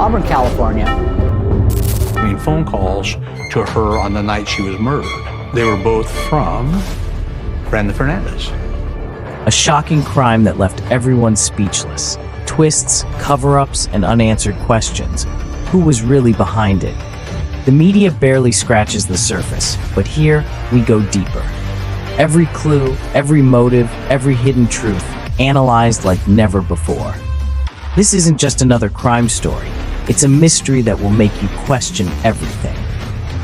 Auburn, California. Phone calls to her on the night she was murdered. They were both from Brandon Fernandez. A shocking crime that left everyone speechless. Twists, cover-ups, and unanswered questions. Who was really behind it? The media barely scratches the surface, but here we go deeper. Every clue, every motive, every hidden truth, analyzed like never before. This isn't just another crime story. It's a mystery that will make you question everything.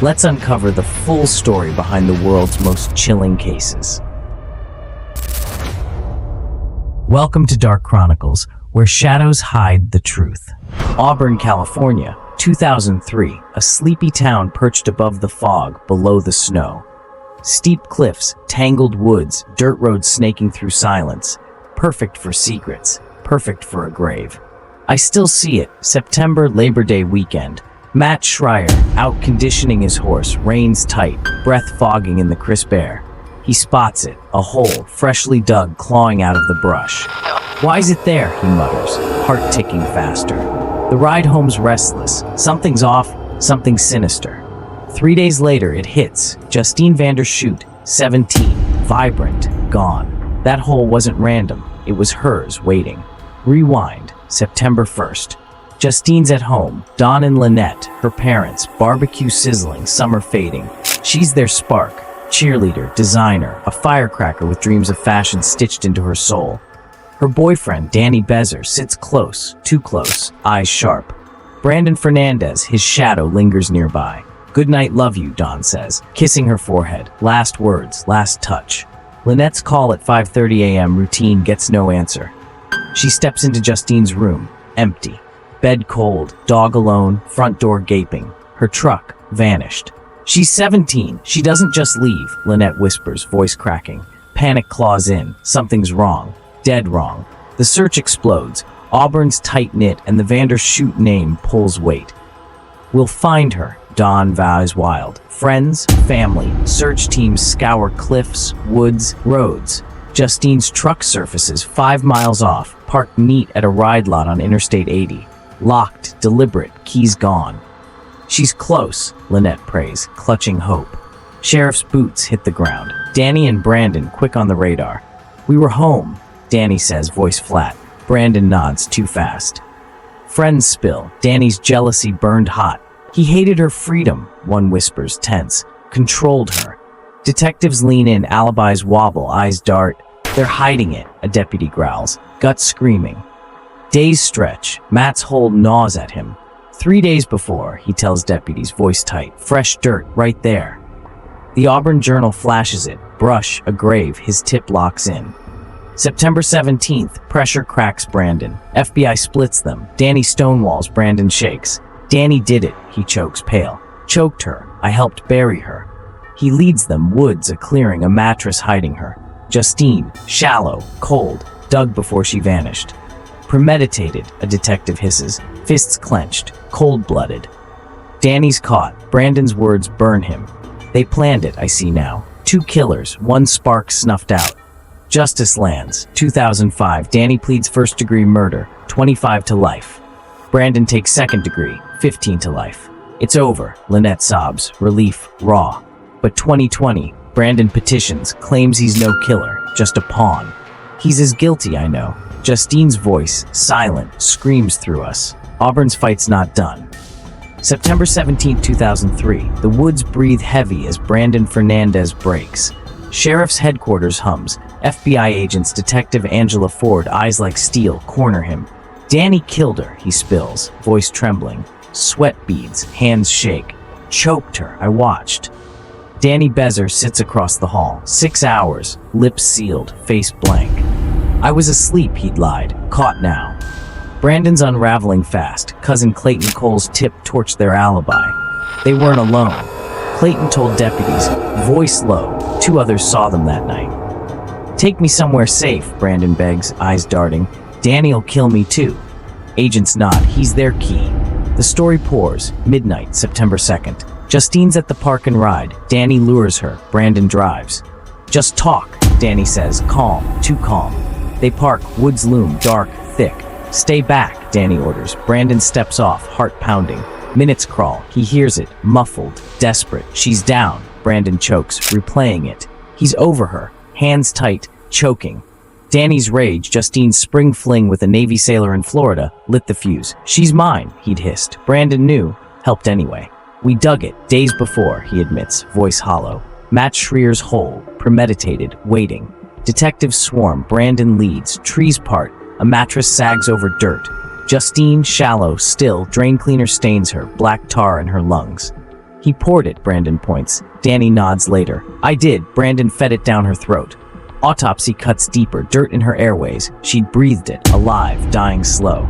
Let's uncover the full story behind the world's most chilling cases. Welcome to Dark Chronicles, where shadows hide the truth. Auburn, California, 2003, a sleepy town perched above the fog, below the snow. Steep cliffs, tangled woods, dirt roads snaking through silence. Perfect for secrets, perfect for a grave. I still see it, September Labor Day weekend. Matt Schreier, out conditioning his horse, reins tight, breath fogging in the crisp air. He spots it, a hole, freshly dug, clawing out of the brush. "Why is it there?" he mutters, heart ticking faster. The ride home's restless. Something's off, something sinister. 3 days later, it hits. Justine Vanderschoot, 17, vibrant, gone. That hole wasn't random. It was hers, waiting. Rewind, September 1st. Justine's at home. Dawn and Lynette, her parents, barbecue sizzling, summer fading. She's their spark, cheerleader, designer, a firecracker with dreams of fashion stitched into her soul. Her boyfriend, Danny Bezer, sits close, too close, eyes sharp. Brandon Fernandez, his shadow, lingers nearby. "Good night, love you," Dawn says, kissing her forehead. Last words, last touch. Lynette's call at 5:30 a.m. routine gets no answer. She steps into Justine's room, empty. Bed cold, dog alone, front door gaping. Her truck, vanished. She's 17. She doesn't just leave, Lynette whispers, voice cracking. Panic claws in. Something's wrong. Dead wrong. The search explodes. Auburn's tight-knit, and the Vanderschoot name pulls weight. "We'll find her," Dawn vows wild. Friends, family, search teams scour cliffs, woods, roads. Justine's truck surfaces 5 miles off, parked neat at a ride lot on Interstate 80. Locked, deliberate, keys gone. "She's close," Lynette prays, clutching hope. Sheriff's boots hit the ground. Danny and Brandon quick on the radar. "We were home," Danny says, voice flat. Brandon nods, too fast. Friends spill. Danny's jealousy burned hot. "He hated her freedom," one whispers, tense. "Controlled her." Detectives lean in, alibis wobble, eyes dart. "They're hiding it," a deputy growls, gut screaming. Days stretch. Matt's hold gnaws at him. 3 days before, he tells deputies, voice tight. "Fresh dirt, right there." The Auburn Journal flashes it. Brush, a grave, his tip locks in. September 17th, pressure cracks Brandon. FBI splits them. Danny stonewalls, Brandon shakes. "Danny did it," he chokes, pale. "Choked her. I helped bury her." He leads them, woods, a clearing, a mattress hiding her. Justine, shallow, cold, dug before she vanished. "Premeditated," a detective hisses, fists clenched, cold-blooded. Danny's caught. Brandon's words burn him. "They planned it, I see now. 2 killers, 1 spark snuffed out." Justice lands. 2005, Danny pleads first-degree murder, 25 to life. Brandon takes second degree, 15 to life. "It's over," Lynette sobs, relief, raw. But 2020, Brandon petitions, claims he's no killer, just a pawn. "He's as guilty, I know." Justine's voice, silent, screams through us. Auburn's fight's not done. September 17, 2003, the woods breathe heavy as Brandon Fernandez breaks. Sheriff's headquarters hums. FBI agents, Detective Angela Ford, eyes like steel, corner him. "Danny killed her," he spills, voice trembling. Sweat beads, hands shake. "Choked her, I watched." Danny Bezer sits across the hall. 6 hours, lips sealed, face blank. "I was asleep," he'd lied. Caught now. Brandon's unraveling fast. Cousin Clayton Cole's tip torched their alibi. They weren't alone. Clayton told deputies, voice low. 2 others saw them that night. "Take me somewhere safe," Brandon begs, eyes darting. "Danny'll kill me too." Agents nod. He's their key. The story pours. Midnight, September 2nd. Justine's at the park and ride. Danny lures her. Brandon drives. "Just talk," Danny says, calm, too calm. They park. Woods loom, dark, thick. Stay back, Danny orders. Brandon steps off, heart pounding. Minutes crawl. He hears it, muffled, desperate. She's down. Brandon chokes, replaying it. He's over her, hands tight, choking. Danny's rage, Justine's spring fling with a Navy sailor in Florida, lit the fuse. She's mine, he'd hissed. Brandon knew, helped anyway. We dug it, days before, he admits, voice hollow. Matt Schrier's hole, premeditated, waiting. Detectives swarm, Brandon leads, trees part, a mattress sags over dirt. Justine, shallow, still, drain cleaner stains her, black tar in her lungs. He poured it, Brandon points. Danny nods later. I did. Brandon fed it down her throat. Autopsy cuts deeper, dirt in her airways. She'd breathed it, alive, dying slow.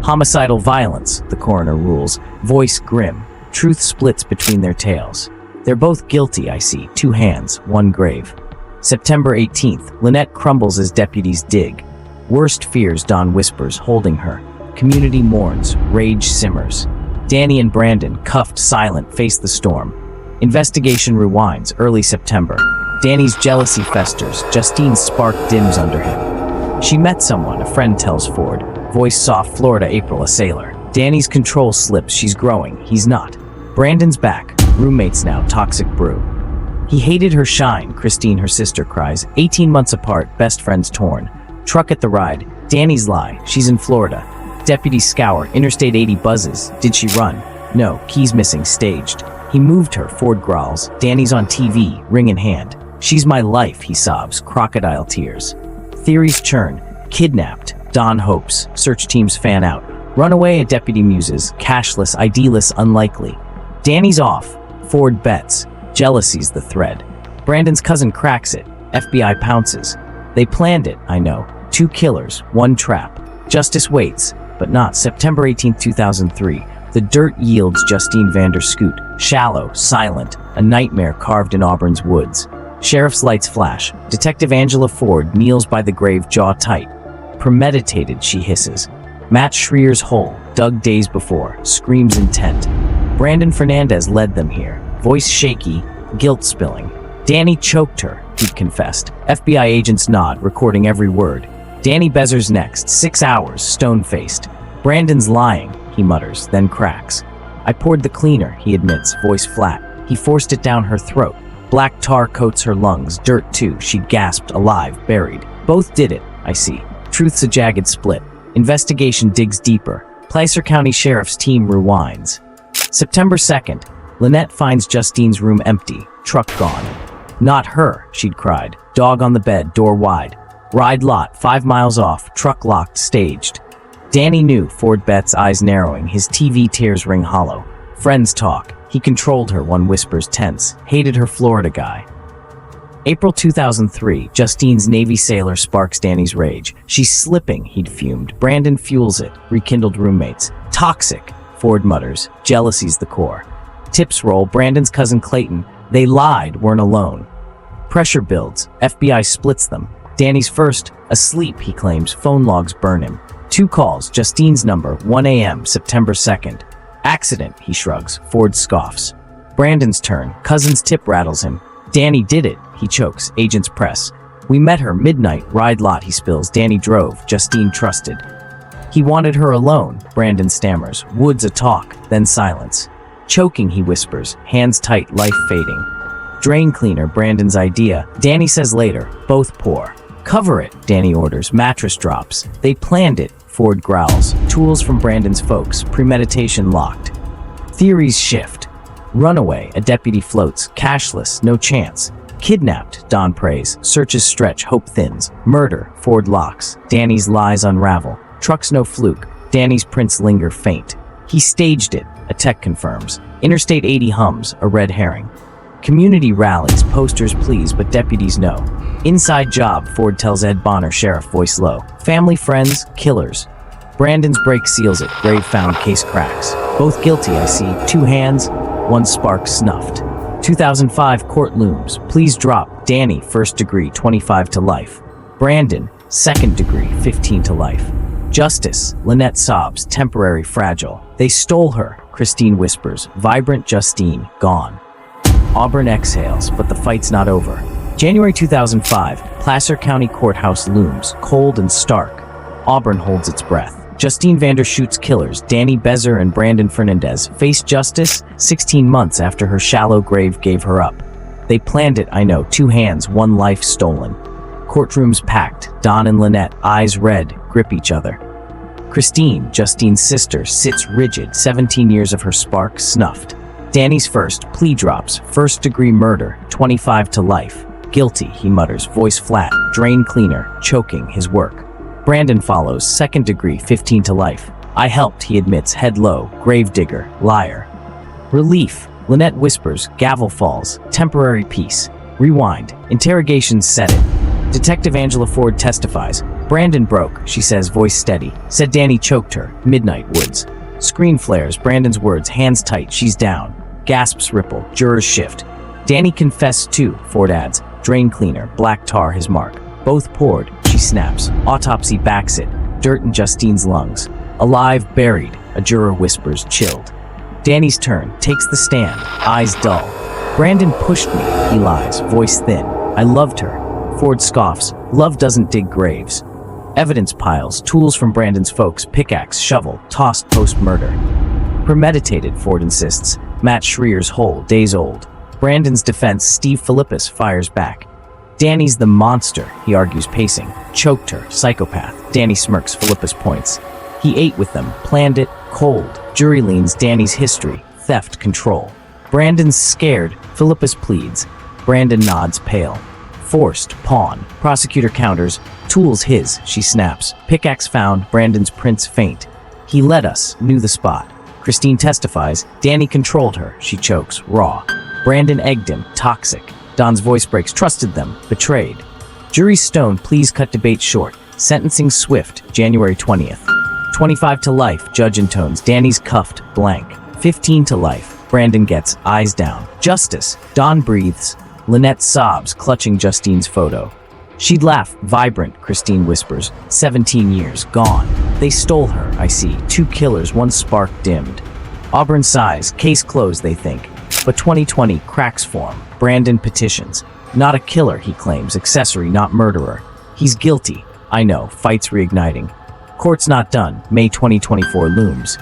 Homicidal violence, the coroner rules. Voice grim. Truth splits between their tails. They're both guilty, I see. 2 hands, 1 grave. September 18th. Lynette crumbles as deputies dig. Worst fears, Don whispers, holding her. Community mourns, rage simmers. Danny and Brandon, cuffed, silent, face the storm. Investigation rewinds, early September. Danny's jealousy festers, Justine's spark dims under him. She met someone, a friend tells Ford. Voice soft, Florida, April, a sailor. Danny's control slips, she's growing, he's not. Brandon's back, roommates now, toxic brew. He hated her shine, Christine, her sister, cries. 18 months apart, best friends torn. Truck at the ride, Danny's lie, she's in Florida. Deputies scour, Interstate 80 buzzes. Did she run? No, keys missing, staged. He moved her, Ford growls. Danny's on TV, ring in hand. She's my life, he sobs, crocodile tears. Theories churn, kidnapped, Don hopes, search teams fan out. Runaway, a deputy muses, cashless, ID-less, unlikely. Danny's off, Ford bets, jealousy's the thread. Brandon's cousin cracks it, FBI pounces. They planned it, I know. 2 killers, 1 trap. Justice waits. But not. September 18, 2003. The dirt yields Justine Vanderschoot, shallow, silent, a nightmare carved in Auburn's woods. Sheriff's lights flash. Detective Angela Ford kneels by the grave, jaw tight. Premeditated, she hisses. Matt Schrier's hole, dug days before, screams intent. Brandon Fernandez led them here, voice shaky, guilt spilling. Danny choked her, he'd confessed. FBI agents nod, recording every word. Danny Bezer's next, 6 hours, stone-faced. Brandon's lying, he mutters, then cracks. I poured the cleaner, he admits, voice flat. He forced it down her throat. Black tar coats her lungs, dirt too, she gasped, alive, buried. Both did it, I see. Truth's a jagged split. Investigation digs deeper. Placer County Sheriff's team rewinds. September 2nd, Lynette finds Justine's room empty, truck gone. Not her, she'd cried. Dog on the bed, door wide. Ride lot, 5 miles off, truck locked, staged. Danny knew, Ford bets, eyes narrowing, his TV tears ring hollow. Friends talk. He controlled her, one whispers tense. Hated her Florida guy. April 2003, Justine's Navy sailor sparks Danny's rage. She's slipping, he'd fumed. Brandon fuels it, rekindled roommates. Toxic, Ford mutters. Jealousy's the core. Tips roll, Brandon's cousin Clayton. They lied, weren't alone. Pressure builds, FBI splits them. Danny's first, asleep, he claims. Phone logs burn him. 2 calls, Justine's number, 1 a.m., September 2nd. Accident, he shrugs. Ford scoffs. Brandon's turn. Cousin's tip rattles him. Danny did it, he chokes. Agents press. We met her, midnight, ride lot, he spills. Danny drove. Justine trusted. He wanted her alone, Brandon stammers. Woods a talk, then silence. Choking, he whispers. Hands tight, life fading. Drain cleaner, Brandon's idea. Danny says later. Both pour. Cover it, Danny orders. Mattress drops. They planned it, Ford growls. Tools from Brandon's folks. Premeditation locked. Theories shift. Runaway, a deputy floats. Cashless, no chance. Kidnapped, Don prays. Searches stretch, hope thins. Murder, Ford locks. Danny's lies unravel. Truck's no fluke. Danny's prints linger faint. He staged it, a tech confirms. Interstate 80 hums, a red herring. Community rallies, posters please, but deputies know. Inside job, Ford tells Ed Bonner, sheriff, voice low. Family, friends, killers. Brandon's break seals it, grave found, case cracks. Both guilty, I see. 2 hands, 1 spark snuffed. 2005, court looms. Please drop. Danny, 1st degree, 25 to life. Brandon, 2nd degree, 15 to life. Justice, Lynette sobs, temporary, fragile. They stole her, Christine whispers. Vibrant Justine, gone. Auburn exhales, but the fight's not over. January 2005, Placer County Courthouse looms, cold and stark. Auburn holds its breath. Justine Vanderschoot's killers, Danny Bezer and Brandon Fernandez, faced justice 16 months after her shallow grave gave her up. They planned it, I know, 2 hands, 1 life stolen. Courtrooms packed, Don and Lynette, eyes red, grip each other. Christine, Justine's sister, sits rigid, 17 years of her spark snuffed. Danny's first plea drops, first-degree murder, 25 to life. Guilty, he mutters, voice flat, drain cleaner, choking his work. Brandon follows, second degree, 15 to life. I helped, he admits, head low, gravedigger, liar. Relief, Lynette whispers, gavel falls, temporary peace. Rewind, interrogations set it. Detective Angela Ford testifies. Brandon broke, she says, voice steady. Said Danny choked her, midnight woods. Screen flares, Brandon's words, hands tight, she's down. Gasps ripple, jurors shift. Danny confessed too, Ford adds. Drain cleaner, black tar his mark. Both poured, she snaps. Autopsy backs it. Dirt in Justine's lungs. Alive, buried, a juror whispers, chilled. Danny's turn, takes the stand, eyes dull. Brandon pushed me, he lies, voice thin. I loved her. Ford scoffs, love doesn't dig graves. Evidence piles, tools from Brandon's folks, pickaxe, shovel, tossed post-murder. Premeditated, Ford insists. Matt Schreier's hole, days old. Brandon's defense, Steve Philippus, fires back. Danny's the monster, he argues, pacing. Choked her, psychopath. Danny smirks, Philippus points. He ate with them, planned it, cold. Jury leans, Danny's history, theft, control. Brandon's scared, Philippus pleads. Brandon nods, pale. Forced, pawn. Prosecutor counters. Tools his, she snaps. Pickaxe found, Brandon's prints faint. He led us, knew the spot. Christine testifies. Danny controlled her, she chokes, raw. Brandon egged him, toxic. Don's voice breaks, trusted them, betrayed. Jury stoned, please cut debate short. Sentencing swift, January 20th. 25 to life, judge intones. Danny's cuffed, blank. 15 to life. Brandon gets, eyes down. Justice. Don breathes. Lynette sobs, clutching Justine's photo. She'd laugh, vibrant, Christine whispers. 17 years, gone. They stole her, I see. 2 killers, 1 spark dimmed. Auburn sighs, case closed, they think. But 2020 cracks form. Brandon petitions. Not a killer, he claims, accessory, not murderer. He's guilty. I know, fights reigniting. Court's not done, May 2024 looms.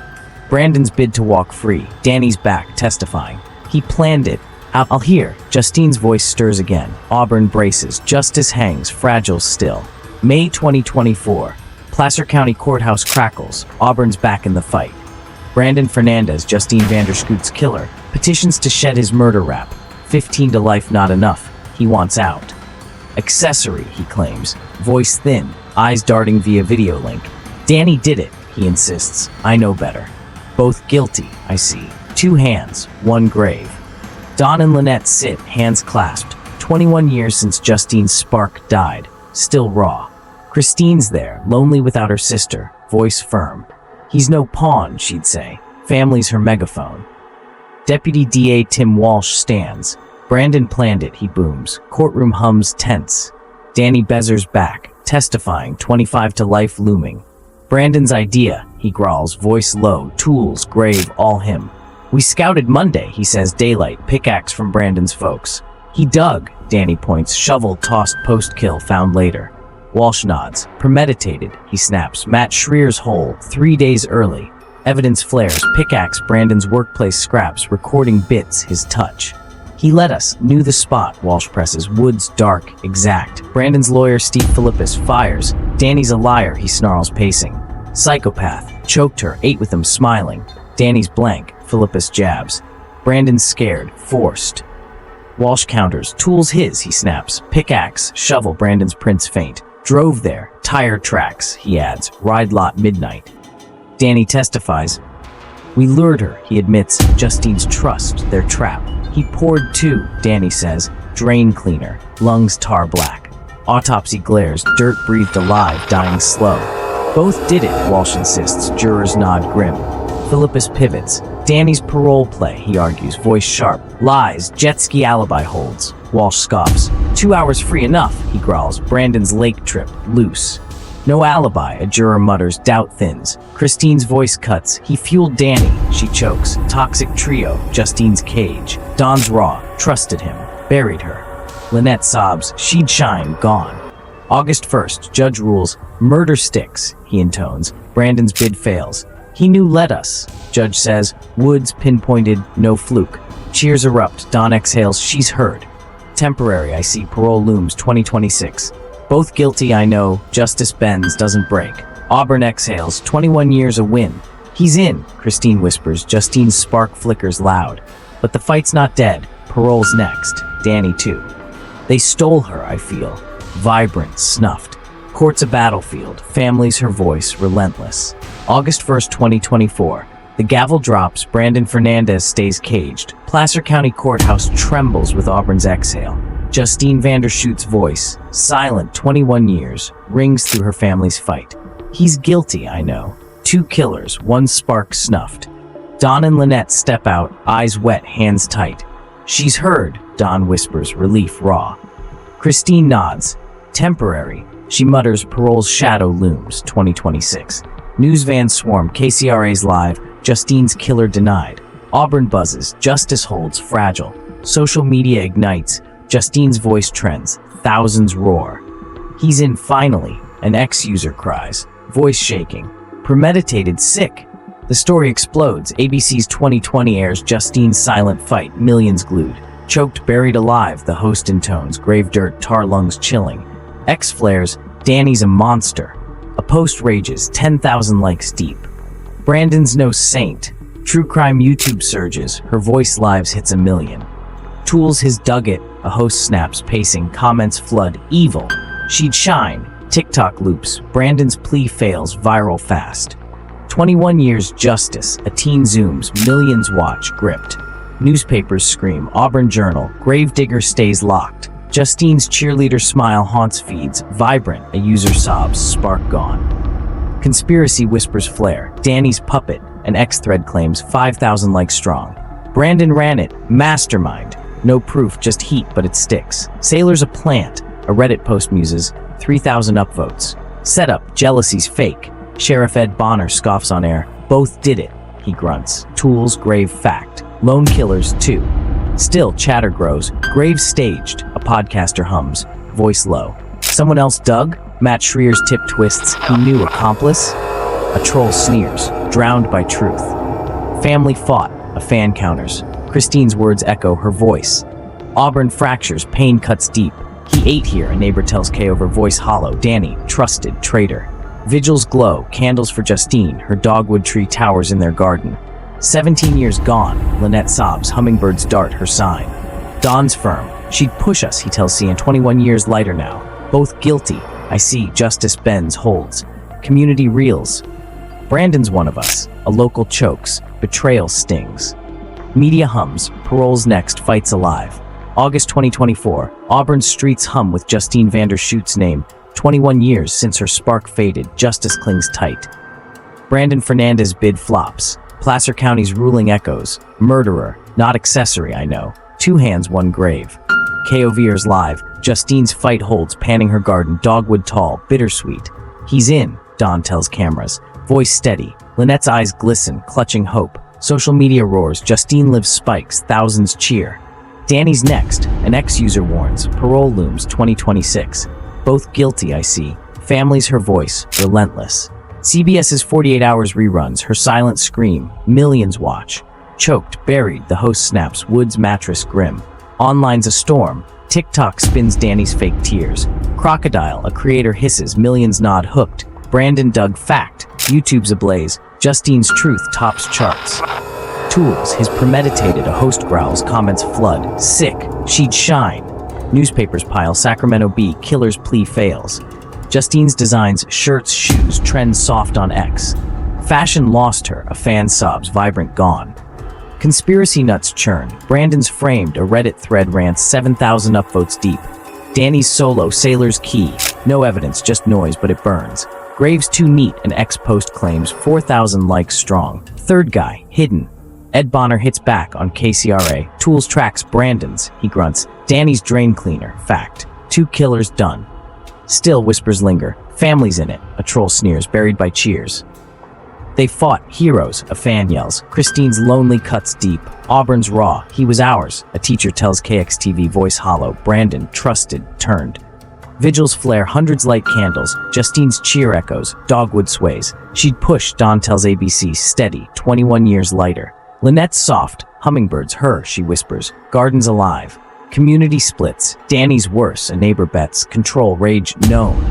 Brandon's bid to walk free, Danny's back, testifying. He planned it. I'll hear. Justine's voice stirs again. Auburn braces, justice hangs, fragile still. May 2024. Placer County Courthouse crackles, Auburn's back in the fight. Brandon Fernandez, Justine Vanderschoot's killer, petitions to shed his murder rap. 15 to life not enough, he wants out. Accessory, he claims, voice thin, eyes darting via video link. Danny did it, he insists, I know better. Both guilty, I see. 2 hands, 1 grave. Don and Lynette sit, hands clasped. 21 years since Justine's spark died, still raw. Christine's there, lonely without her sister, voice firm. He's no pawn, she'd say. Family's her megaphone. Deputy DA Tim Walsh stands. Brandon planned it, he booms. Courtroom hums tense. Danny Bezer's back, testifying, 25 to life looming. Brandon's idea, he growls, voice low, tools, grave, all him. We scouted Monday, he says, daylight, pickaxe from Brandon's folks. He dug, Danny points, shovel tossed post-kill, found later. Walsh nods. Premeditated, he snaps. Matt Schreier's hole, 3 days early. Evidence flares, pickaxe Brandon's workplace scraps, recording bits, his touch. He led us, knew the spot, Walsh presses. Woods, dark, exact. Brandon's lawyer, Steve Philippus, fires. Danny's a liar, he snarls, pacing. Psychopath. Choked her, ate with him, smiling. Danny's blank. Philippus jabs. Brandon's scared, forced. Walsh counters. Tools his, he snaps. Pickaxe, shovel, Brandon's prints faint. Drove there, tire tracks, he adds. Ride lot midnight. Danny testifies. We lured her, he admits. Justine's trust, their trap. He poured 2, Danny says. Drain cleaner, lungs tar black. Autopsy glares, dirt breathed alive, dying slow. Both did it, Walsh insists. Jurors nod grim. Philippus pivots. Danny's parole play, he argues, voice sharp. Lies, jet ski alibi holds. Walsh scoffs. 2 hours free enough, he growls. Brandon's lake trip, loose. No alibi, a juror mutters, doubt thins. Christine's voice cuts. He fueled Danny, she chokes. Toxic trio, Justine's cage. Don's raw, trusted him, buried her. Lynette sobs, she'd shine, gone. August 1st, judge rules, murder sticks, he intones. Brandon's bid fails. He knew let us. Judge says. Woods pinpointed, no fluke. Cheers erupt. Don exhales. She's heard. Temporary, I see. Parole looms. 2026. Both guilty, I know. Justice bends, doesn't break. Auburn exhales. 21 years a win. He's in, Christine whispers. Justine's spark flickers loud. But the fight's not dead. Parole's next. Danny too. They stole her, I feel. Vibrant, snuffed. Court's a battlefield. Family's her voice, relentless. August 1st, 2024. The gavel drops. Brandon Fernandez stays caged. Placer County Courthouse trembles with Auburn's exhale. Justine Vanderschoot's voice, silent 21 years, rings through her family's fight. He's guilty, I know. 2 killers, 1 spark snuffed. Don and Lynette step out, eyes wet, hands tight. She's heard, Don whispers, relief raw. Christine nods. Temporary. She mutters, parole's shadow looms. 2026. News vans swarm. KCRA's live. Justine's killer denied. Auburn buzzes. Justice holds. Fragile. Social media ignites. Justine's voice trends. Thousands roar. He's in finally. An ex-user cries. Voice shaking. Premeditated. Sick. The story explodes. ABC's 2020 airs Justine's silent fight. Millions glued. Choked, buried alive. The host intones. Grave dirt. Tar lungs chilling. X flares. Danny's a monster. A post rages. 10,000 likes deep. Brandon's no saint. True crime YouTube surges. Her voice lives hits 1 million. Tools his dug it. A host snaps, pacing. Comments flood. Evil. She'd shine. TikTok loops. Brandon's plea fails. Viral fast. 21 years justice. A teen zooms. Millions watch. Gripped. Newspapers scream. Auburn Journal. Gravedigger stays locked. Justine's cheerleader smile haunts feeds. Vibrant. A user sobs. Spark gone. Conspiracy whispers flare. Danny's puppet. An X-thread claims 5,000 likes strong. Brandon ran it. Mastermind. No proof, just heat, but it sticks. Sailor's a plant. A Reddit post muses. 3,000 upvotes. Setup. Jealousy's fake. Sheriff Ed Bonner scoffs on air. Both did it, he grunts. Tools, grave fact. Lone killers, too. Still, chatter grows. Grave staged. A podcaster hums. Voice low. Someone else dug? Matt Schrier's tip twists. He knew accomplice? A troll sneers. Drowned by truth. Family fought. A fan counters. Christine's words echo her voice. Auburn fractures. Pain cuts deep. He ate here, a neighbor tells Kay over voice hollow. Danny, trusted, traitor. Vigils glow. Candles for Justine. Her dogwood tree towers in their garden. 17 years gone. Lynette sobs. Hummingbirds dart her sign. Don's firm. She'd push us, he tells Cian. 21 years lighter now. Both guilty. I see. Justice bends, holds. Community reels. Brandon's one of us. A local chokes. Betrayal stings. Media hums. Parole's next. Fights alive. August 2024. Auburn's streets hum with Justine Vanderschoot's name. 21 years since her spark faded. Justice clings tight. Brandon Fernandez bid flops. Placer County's ruling echoes. Murderer. Not accessory, I know. 2 hands, 1 grave. KOVR's live. Justine's fight holds, panning her garden. Dogwood tall. Bittersweet. He's in, Don tells cameras. Voice steady. Lynette's eyes glisten, clutching hope. Social media roars. Justine lives spikes. Thousands cheer. Danny's next. An ex-user warns. Parole looms. 2026. Both guilty, I see. Family's her voice. Relentless. CBS's 48 Hours reruns. Her silent scream. Millions watch. Choked, buried. The host snaps. Woods mattress grim. Online's a storm. TikTok spins Danny's fake tears. Crocodile. A creator hisses. Millions nod. Hooked. Brandon dug fact. YouTube's ablaze. Justine's truth tops charts. Tools. His premeditated. A host growls. Comments flood. Sick. She'd shine. Newspapers pile. Sacramento Bee. Killer's plea fails. Justine's designs. Shirts, shoes. Trends soft on X. Fashion lost her. A fan sobs. Vibrant gone. Conspiracy nuts churn. Brandon's framed. A Reddit thread rants. 7,000 upvotes deep. Danny's solo. Sailor's key. No evidence, just noise, but it burns. Graves too neat. An X post claims 4,000 likes strong. Third guy. Hidden. Ed Bonner hits back on KCRA. Tools tracks Brandon's. He grunts. Danny's drain cleaner. Fact. 2 killers done. Still whispers linger. Family's in it. A troll sneers, buried by cheers. They fought. Heroes. A fan yells. Christine's lonely cuts deep. Auburn's raw. He was ours. A teacher tells KXTV voice hollow. Brandon, trusted, turned. Vigils flare, hundreds light candles. Justine's cheer echoes, dogwood sways. She'd push, Dawn tells ABC, steady, 21 years lighter. Lynette's soft, hummingbirds, her, she whispers, gardens alive. Community splits, Danny's worse, a neighbor bets, control, rage, known.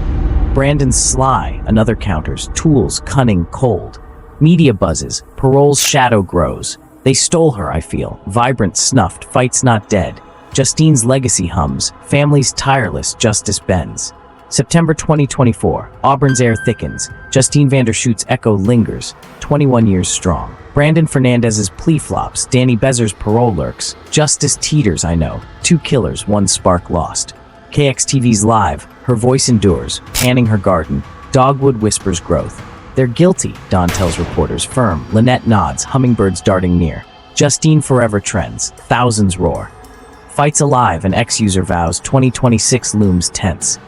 Brandon's sly, another counters, tools, cunning, cold. Media buzzes, parole's shadow grows. They stole her, I feel, vibrant, snuffed, fights not dead. Justine's legacy hums, families tireless, justice bends. September 2024, Auburn's air thickens. Justine Vanderschoot's echo lingers, 21 years strong. Brandon Fernandez's plea flops, Danny Bezer's parole lurks. Justice teeters, I know. 2 killers, 1 spark lost. KXTV's live, her voice endures, panning her garden. Dogwood whispers growth. They're guilty, Dawn tells reporters, firm. Lynette nods, hummingbirds darting near. Justine forever trends, thousands roar. Fights alive, an ex-user vows, 2026 looms tense.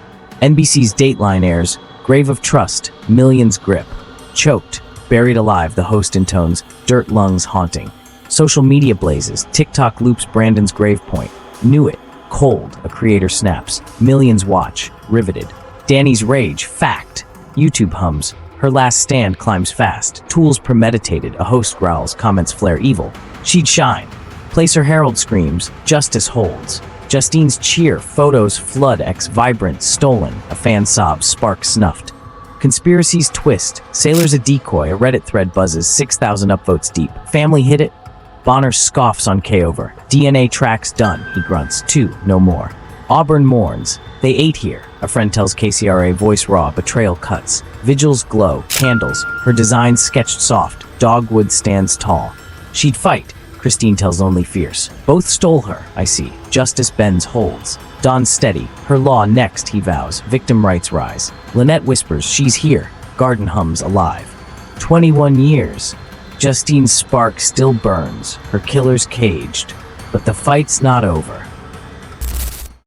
NBC's Dateline airs, grave of trust, millions grip. Choked, buried alive, the host intones, dirt lungs haunting. Social media blazes, TikTok loops Brandon's grave point. Knew it, cold, a creator snaps. Millions watch, riveted. Danny's rage, fact. YouTube hums, her last stand climbs fast. Tools premeditated, a host growls, comments flare evil. She'd shine. Placer herald screams, justice holds. Justine's cheer, photos flood, vibrant, stolen. A fan sobs, spark snuffed. Conspiracies twist, sailors a decoy, a Reddit thread buzzes, 6,000 upvotes deep. Family hit it? Bonner scoffs on K-over. DNA tracks done, he grunts. 2, no more. Auburn mourns. They ate here, a friend tells KCRA, voice raw, betrayal cuts. Vigils glow, candles, her design sketched soft. Dogwood stands tall. She'd fight, Christine tells Only Fierce. Both stole her, I see. Justice bends, holds. Dawn steady. Her law next, he vows. Victim rights rise. Lynette whispers, she's here. Garden hums, alive. 21 years. Justine's spark still burns. Her killer's caged. But the fight's not over.